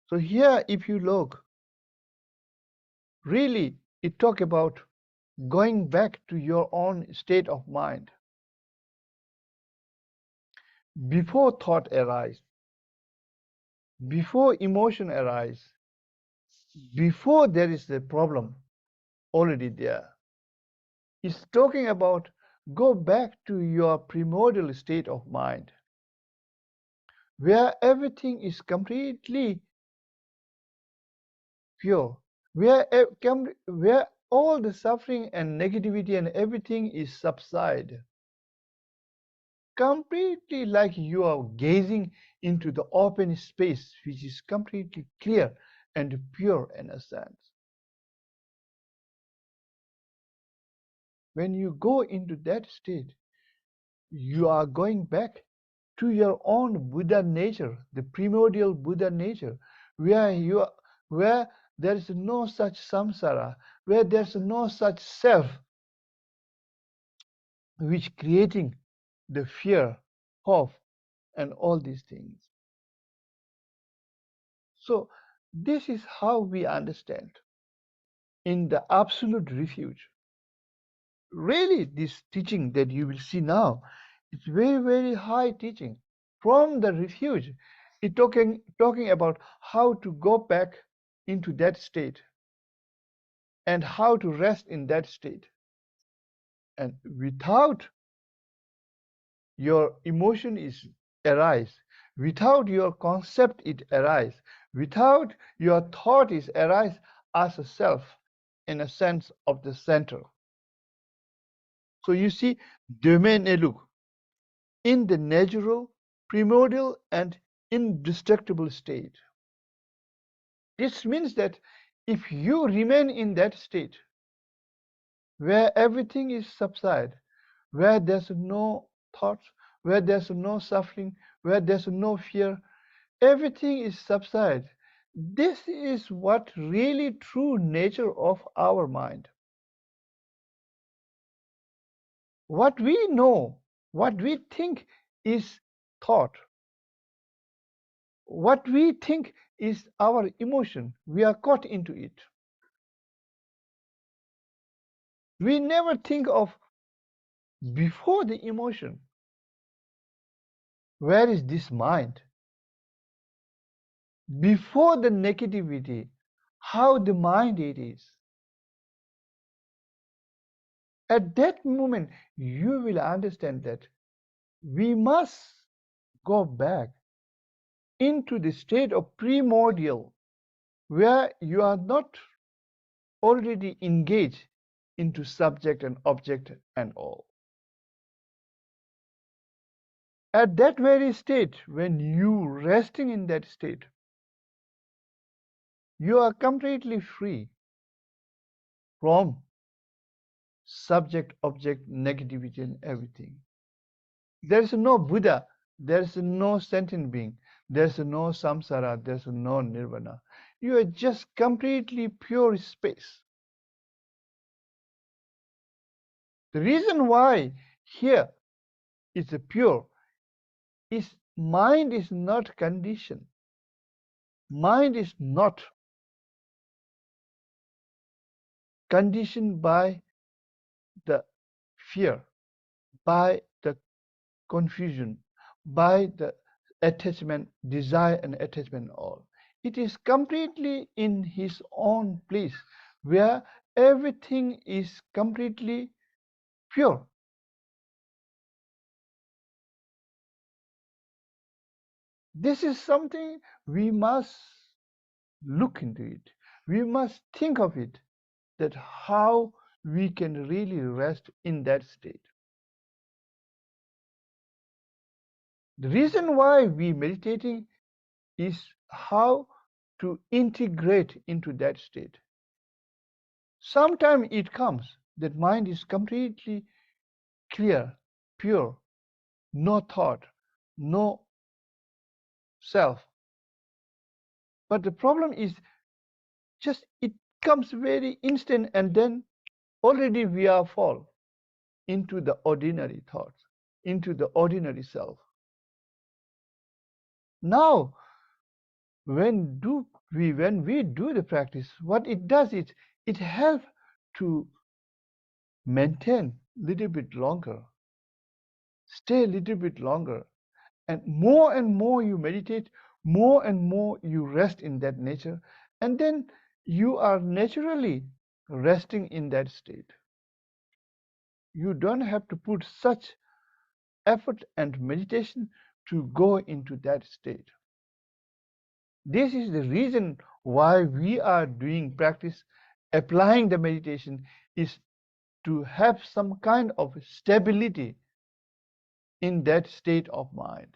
So here, if you look, really, it talk about going back to your own state of mind before thought arise, before emotion arise, before there is a problem already there. It's talking about go back to your primordial state of mind, where everything is completely pure, where all the suffering and negativity and everything is subside, completely like you are gazing into the open space which is completely clear and pure in a sense. When you go into that state, you are going back to your own Buddha nature, the primordial Buddha nature, where there is no such samsara, where there's no such self which creating the fear, hope, and all these things. So this is how we understand in the absolute refuge. Really, this teaching that you will see now, it's very, very high teaching from the refuge. It's talking about how to go back into that state and how to rest in that state. And without your emotion is arise, without your concept it arise, without your thought is arise as a self in a sense of the center. So you see, domain eluk in the natural, primordial, and indestructible state. This means that if you remain in that state, where everything is subside, where there's no thoughts, where there's no suffering, where there's no fear, everything is subside. This is what really true nature of our mind. What we know, what we think is thought, what we think is our emotion, we are caught into it. We never think of before the emotion. Where is this mind? Before the negativity, how the mind it is. At that moment, you will understand that we must go back into the state of primordial, where you are not already engaged into subject and object and all. At that very state, when you resting in that state, you are completely free from subject, object, negativity, and everything. There is no Buddha, there is no sentient being, there is no samsara, there is no nirvana. You are just completely pure space. The reason why here is pure is mind is not conditioned. Mind is not conditioned by the fear, by the confusion, by the attachment, desire and attachment all. It is completely in his own place where everything is completely pure. This is something we must look into it. We must think of it, that how we can really rest in that state. The reason why we meditating is how to integrate into that state. Sometimes it comes that mind is completely clear, pure, no thought, no self. But the problem is just it comes very instant and then already we are fall into the ordinary thoughts, into the ordinary self. Now, when do when we do the practice, what it does is it helps to maintain a little bit longer, stay a little bit longer, and more you meditate, more and more you rest in that nature, and then you are naturally resting in that state. You don't have to put such effort and meditation to go into that state. This is the reason why we are doing practice, applying the meditation, is to have some kind of stability in that state of mind.